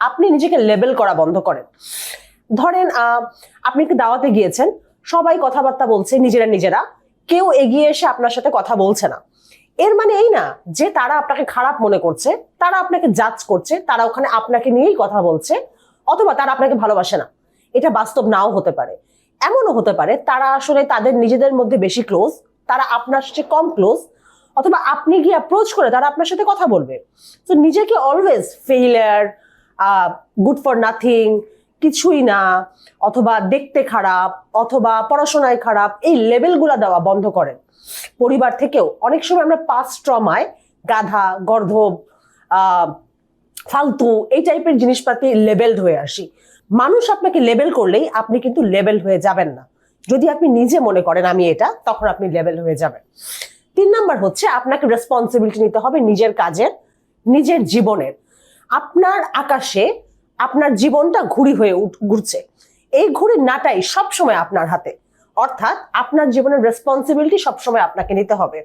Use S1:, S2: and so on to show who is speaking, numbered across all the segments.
S1: আপনি নিজেকে লেবেল করা বন্ধ করেন। ধরেন আপনি একটু দাওয়াতে গিয়েছেন, সবাই কথাবার্তা বলছে নিজেরা, কেউ এগিয়ে এসে আপনার সাথে কথা বলছে না। এর মানে এই না যে তারা আপনাকে খারাপ মনে করছে, তারা আপনাকে জাজ করছে, তারা ওখানে আপনাকে নিয়েই কথা বলছে, অথবা তারা আপনাকে ভালোবাসে না। এটা বাস্তব নাও হতে পারে। এমনও হতে পারে তারা আসলে তাদের নিজেদের মধ্যে বেশি ক্লোজ, তারা আপনার সাথে কম ক্লোজ, অথবা আপনি গিয়ে অ্যাপ্রোচ করে তারা আপনার সাথে কথা বলবে। তো নিজেকে always failure, good for nothing, কিছুই না, অথবা দেখতে খারাপ, অথবা পড়াশোনায় খারাপ, এই লেবেলগুলো দেওয়া বন্ধ করেন। পরিবার থেকেও অনেক সময় আমরা পাস্ট ট্রমায় গাধা, গর্ধব, ফালতু এই টাইপের জিনিসপাতি লেবেলড হয়ে আসি। মানুষ আপনাকে লেবেল করলেই আপনি কিন্তু লেবেল হয়ে যাবেন না। যদি আপনি নিজে মনে করেন আমি এটা, তখন আপনি লেবেল হয়ে যাবেন। 3 নাম্বার হচ্ছে আপনাকে রেসপন্সিবিলিটি নিতে হবে নিজের কাজের, নিজের জীবনের। আপনার আকাশে আপনার জীবনটা ঘুড়ি হয়ে ঘুরছে, এই ঘুড়ির নাটাই সবসময় আপনার হাতে। অর্থাৎ আপনার জীবনের রেসপন্সিবিলিটি সবসময় আপনাকে নিতে হবে।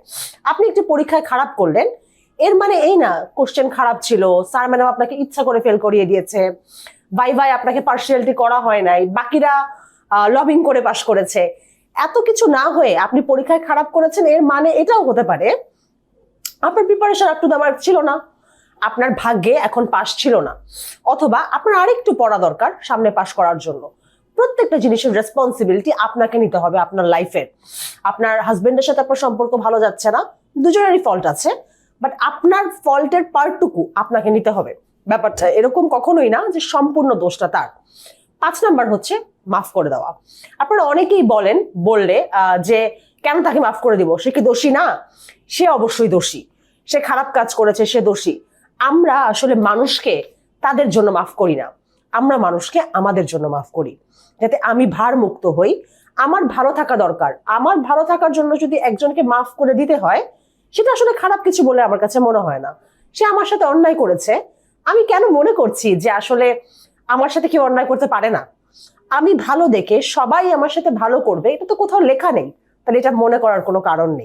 S1: আপনি একটি পরীক্ষায় খারাপ করলেন, এর মানে এই না কোশ্চেন খারাপ ছিল, স্যার ম্যাডাম আপনাকে ইচ্ছা করে ফেল করিয়ে দিয়েছে, ভাই আপনাকে পার্সিয়ালিটি করা হয় নাই, বাকিরা লবিং করে পাশ করেছে। এত কিছু না হয়ে আপনি পরীক্ষায় খারাপ করেছেন, এর মানে এটাও হতে পারে আপনার preparation up to the mark ছিল না, আপনার ভাগ্যে এখন পাস ছিল না, অথবা আপনার আরেকটু পড়া দরকার সামনে পাস করার জন্য। প্রত্যেকটা জিনিসের রেসপন্সিবিলিটি আপনাকে নিতে হবে আপনার লাইফের। আপনার হাজবেন্ডের সাথে আপনার সম্পর্ক ভালো যাচ্ছে না, দুজনেরই ফল্ট আছে, বাট আপনার ফল্টের পার্টটুকু আপনাকে নিতে হবে। ব্যাপারটা এরকম কখনোই না যে সম্পূর্ণ দোষটা তার। 5 নাম্বার হচ্ছে মাফ করে দেওয়া। আপনারা অনেকেই বললে যে কেন তাকে মাফ করে দিব, সে কি দোষী না? সে অবশ্যই দোষী, সে খারাপ কাজ করেছে, সে দোষী। আমরা আসলে মানুষকে তাদের জন্য মাফ করি না, আমরা মানুষকে আমাদের জন্য মাফ করি, যাতে আমি ভার মুক্ত হই। আমার ভালো থাকা দরকার, আমার ভালো থাকার জন্য যদি একজনকে মাফ করে দিতে হয়, সেটা আসলে খারাপ কিছু বলে আমার কাছে মনে হয় না। সে আমার সাথে অন্যায় করেছে, আমি কেন মনে করছি যে আসলে আমার সাথে কেউ অন্যায় করতে পারে না? আমি ভালো দেখে সবাই আমার সাথে ভালো করবে, এটা তো কোথাও লেখা নেই, তাহলে এটা মনে করার কোনো কারণ নেই।